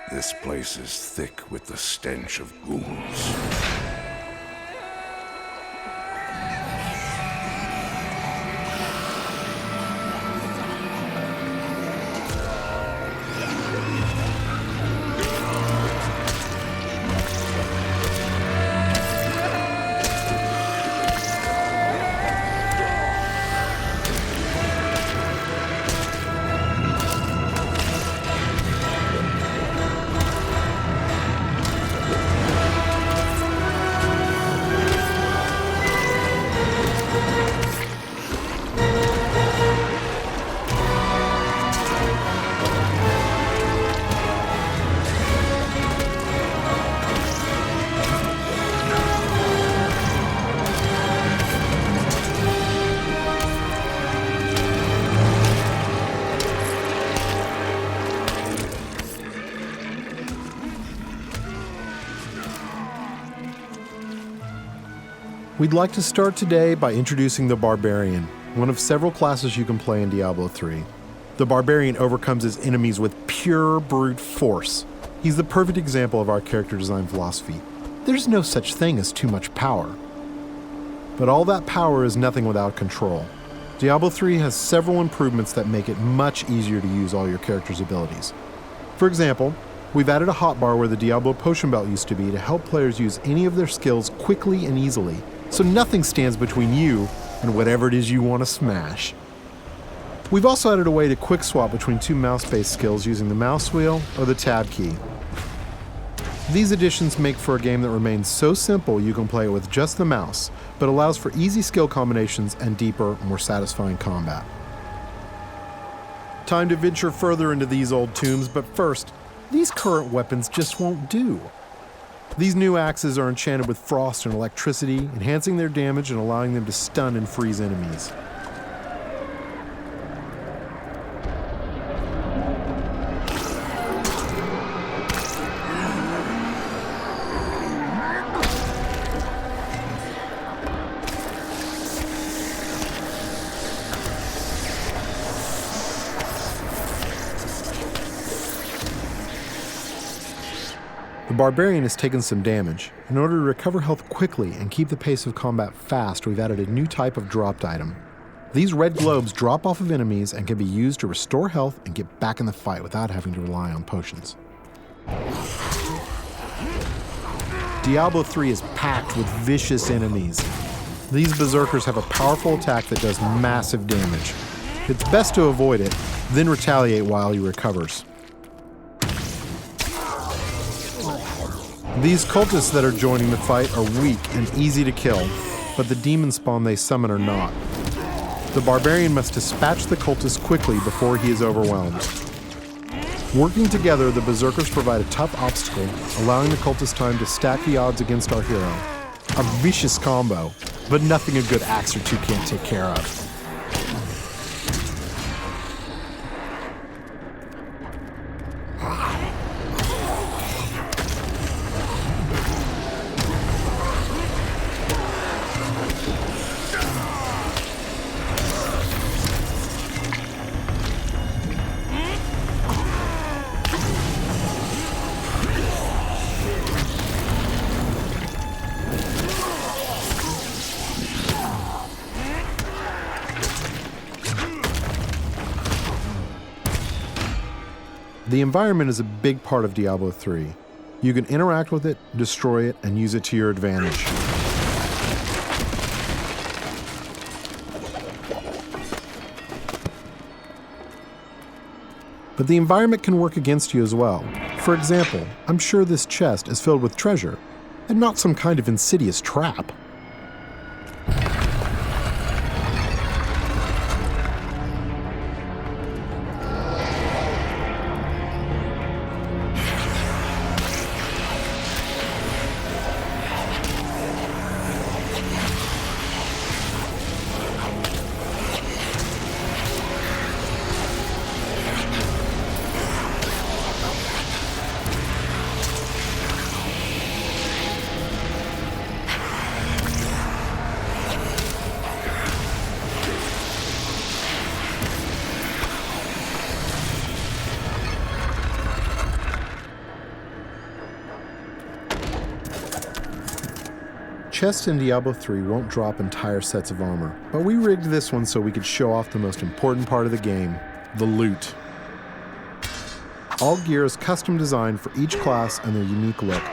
This place is thick with the stench of ghouls. We'd like to start today by introducing the Barbarian, one of several classes you can play in Diablo III. The Barbarian overcomes his enemies with pure brute force. He's the perfect example of our character design philosophy. There's no such thing as too much power. But all that power is nothing without control. Diablo III has several improvements that make it much easier to use all your character's abilities. For example, we've added a hotbar where the Diablo potion belt used to be to help players use any of their skills quickly and easily, so nothing stands between you and whatever it is you want to smash. We've also added a way to quick swap between two mouse-based skills using the mouse wheel or the tab key. These additions make for a game that remains so simple you can play it with just the mouse, but allows for easy skill combinations and deeper, more satisfying combat. Time to venture further into these old tombs, but first, these current weapons just won't do. These new axes are enchanted with frost and electricity, enhancing their damage and allowing them to stun and freeze enemies. The Barbarian has taken some damage. In order to recover health quickly and keep the pace of combat fast, we've added a new type of dropped item. These red globes drop off of enemies and can be used to restore health and get back in the fight without having to rely on potions. Diablo III is packed with vicious enemies. These berserkers have a powerful attack that does massive damage. It's best to avoid it, then retaliate while he recovers. These cultists that are joining the fight are weak and easy to kill, but the demon spawn they summon are not. The Barbarian must dispatch the cultists quickly before he is overwhelmed. Working together, the berserkers provide a tough obstacle, allowing the cultists time to stack the odds against our hero. A vicious combo, but nothing a good axe or two can't take care of. The environment is a big part of Diablo III. You can interact with it, destroy it, and use it to your advantage. But the environment can work against you as well. For example, I'm sure this chest is filled with treasure, and not some kind of insidious trap. chests in Diablo 3 won't drop entire sets of armor, but we rigged this one so we could show off the most important part of the game, the loot. All gear is custom designed for each class and their unique look,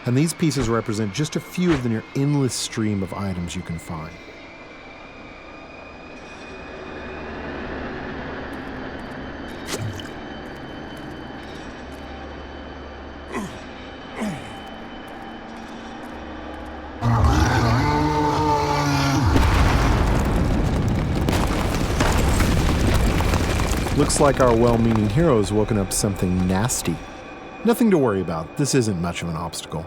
and these pieces represent just a few of the near endless stream of items you can find. Looks like our well-meaning hero has woken up something nasty. Nothing to worry about. This isn't much of an obstacle.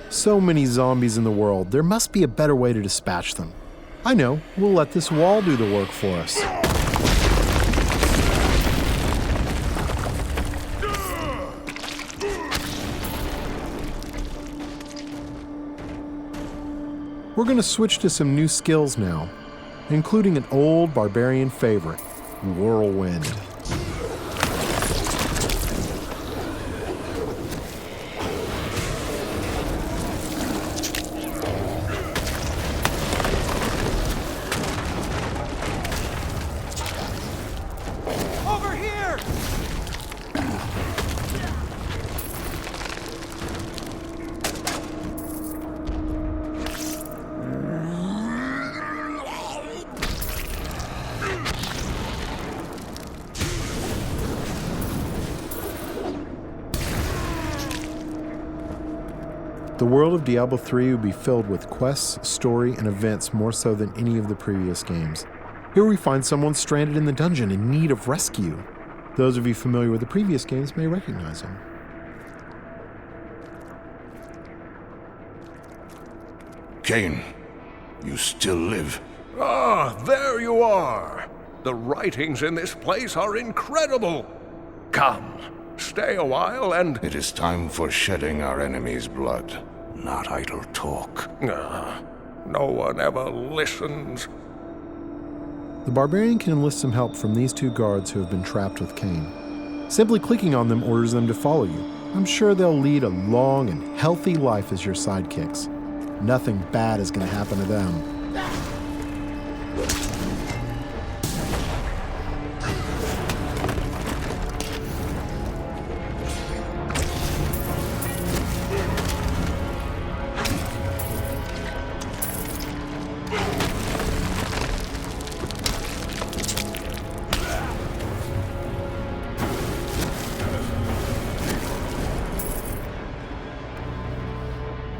So many zombies in the world, there must be a better way to dispatch them. I know, we'll let this wall do the work for us. We're going to switch to some new skills now, including an old Barbarian favorite, Whirlwind. Over here! The world of Diablo III would be filled with quests, story, and events more so than any of the previous games. Here we find someone stranded in the dungeon in need of rescue. Those of you familiar with the previous games may recognize him. Cain, you still live. Ah, there you are. The writings in this place are incredible. Come, stay a while and... It is time for shedding our enemy's blood, not idle talk. No one ever listens. The Barbarian can enlist some help from these two guards who have been trapped with Cain. Simply clicking on them orders them to follow you. I'm sure they'll lead a long and healthy life as your sidekicks. Nothing bad is going to happen to them.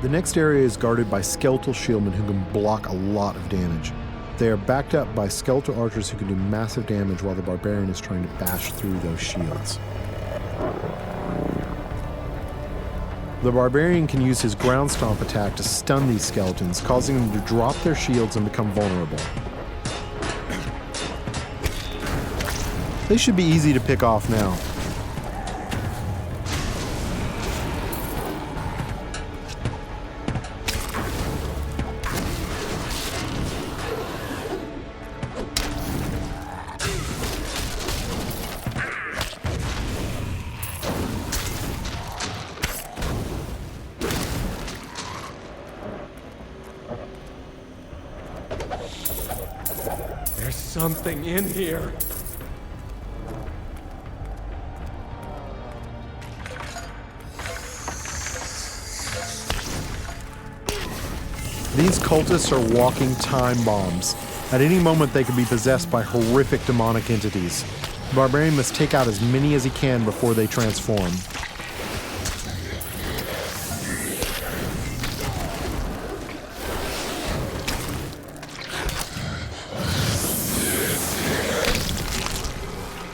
The next area is guarded by skeletal shieldmen who can block a lot of damage. They are backed up by skeletal archers who can do massive damage while the Barbarian is trying to bash through those shields. The Barbarian can use his ground stomp attack to stun these skeletons, causing them to drop their shields and become vulnerable. They should be easy to pick off now. There's something in here. These cultists are walking time bombs. At any moment they could be possessed by horrific demonic entities. The Barbarian must take out as many as he can before they transform.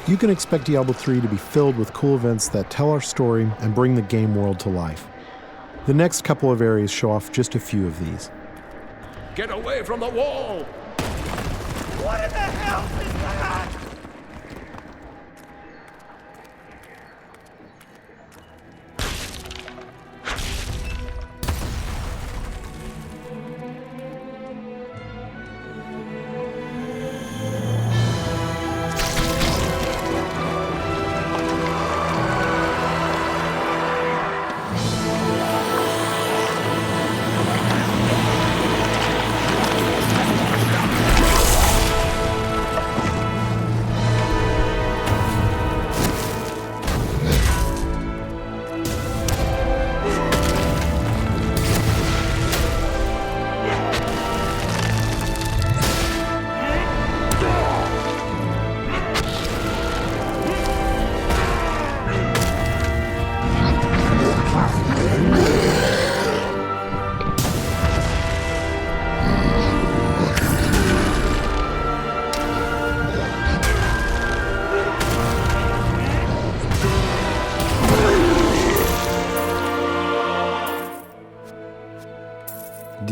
You can expect Diablo III to be filled with cool events that tell our story and bring the game world to life. The next couple of areas show off just a few of these. Get away from the wall! What in the hell is that?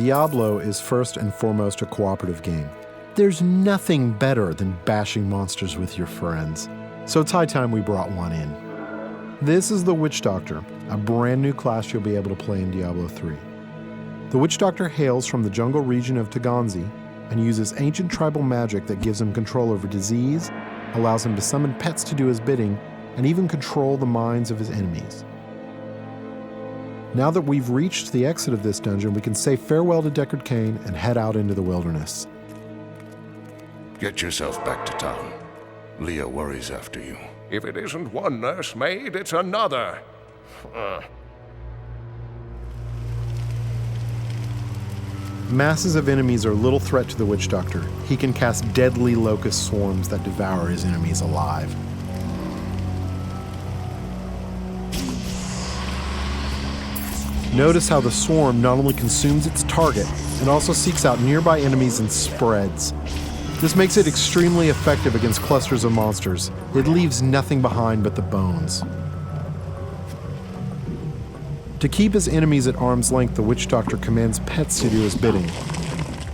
Diablo is first and foremost a cooperative game. There's nothing better than bashing monsters with your friends. So it's high time we brought one in. This is the Witch Doctor, a brand new class you'll be able to play in Diablo III. The Witch Doctor hails from the jungle region of Taganzi and uses ancient tribal magic that gives him control over disease, allows him to summon pets to do his bidding, and even control the minds of his enemies. Now that we've reached the exit of this dungeon, we can say farewell to Deckard Cain and head out into the wilderness. Get yourself back to town. Leah worries after you. If it isn't one nursemaid, it's another. Masses of enemies are little threat to the Witch Doctor. He can cast deadly locust swarms that devour his enemies alive. Notice how the swarm not only consumes its target, it also seeks out nearby enemies and spreads. This makes it extremely effective against clusters of monsters. It leaves nothing behind but the bones. To keep his enemies at arm's length, the Witch Doctor commands pets to do his bidding.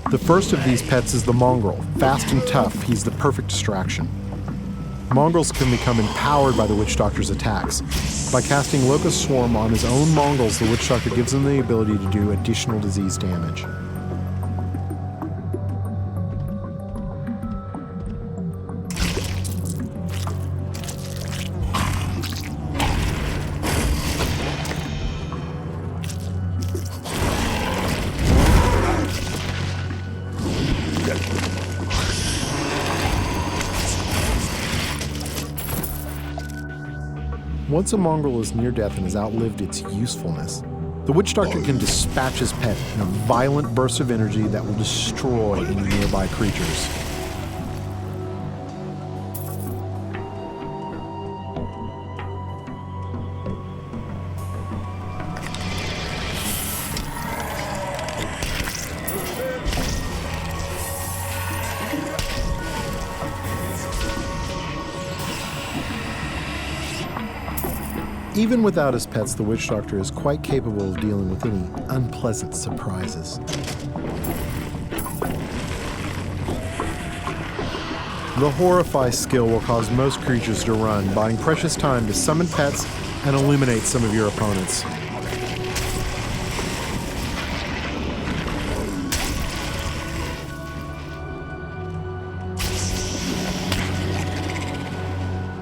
The first of these pets is the Mongrel. Fast and tough, he's the perfect distraction. Mongrels can become empowered by the Witch Doctor's attacks. By casting Locust Swarm on his own Mongrels, the Witch Doctor gives them the ability to do additional disease damage. Once a mongrel is near death and has outlived its usefulness, the Witch Doctor can dispatch his pet in a violent burst of energy that will destroy any nearby creatures. Even without his pets, the Witch Doctor is quite capable of dealing with any unpleasant surprises. The Horrify skill will cause most creatures to run, buying precious time to summon pets and illuminate some of your opponents.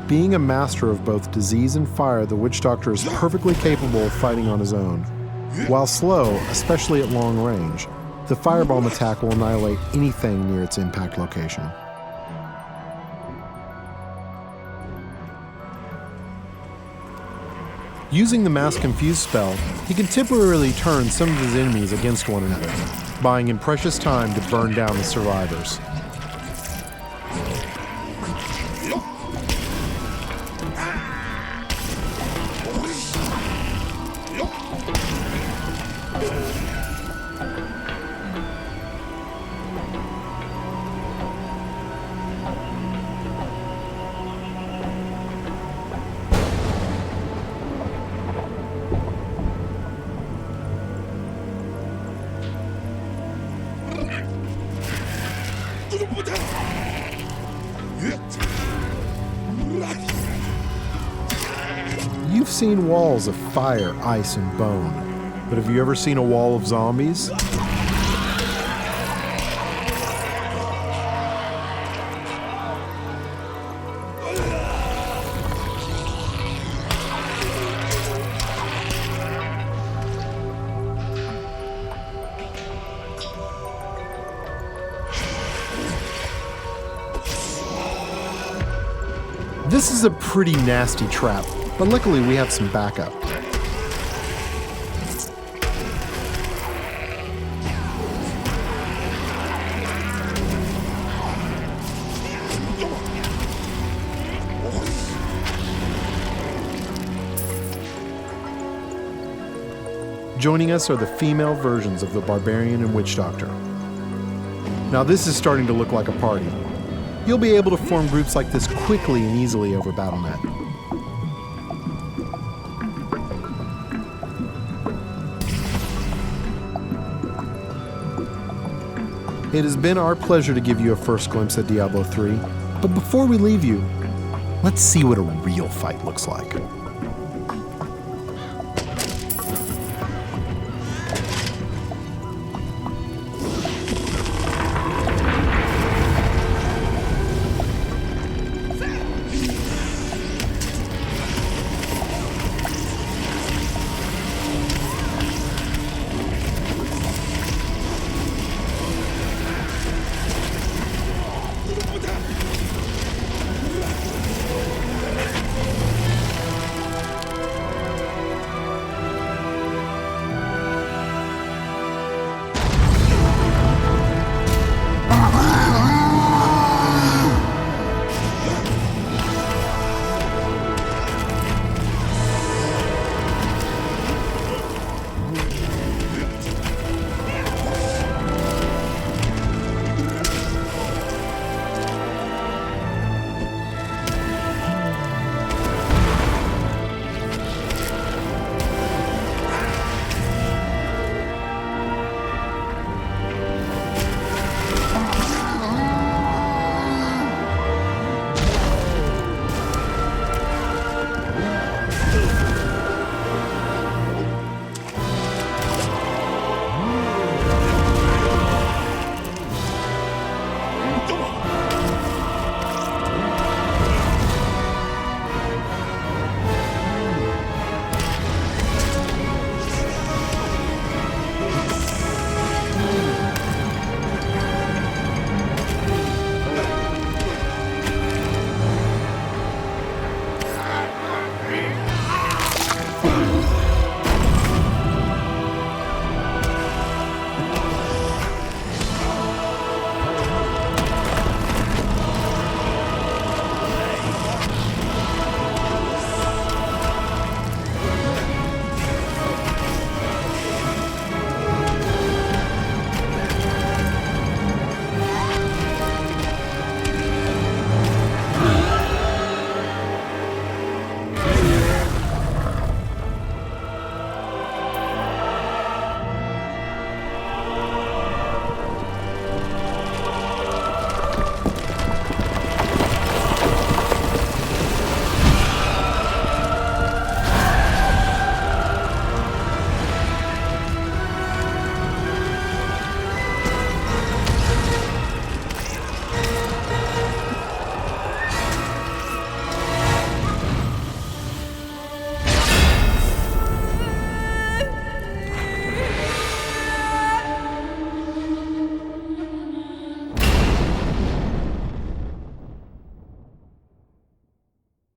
Being a master of both disease and fire, the Witch Doctor is perfectly capable of fighting on his own. While slow, especially at long range, the firebomb attack will annihilate anything near its impact location. Using the Mass Confuse spell, he can temporarily turn some of his enemies against one another, buying him precious time to burn down the survivors. You've seen walls of fire, ice, and bone, but have you ever seen a wall of zombies? This is a pretty nasty trap, but luckily we have some backup. Joining us are the female versions of the Barbarian and Witch Doctor. Now this is starting to look like a party. You'll be able to form groups like this quickly and easily over Battle.net. It has been our pleasure to give you a first glimpse at Diablo 3, but before we leave you, let's see what a real fight looks like.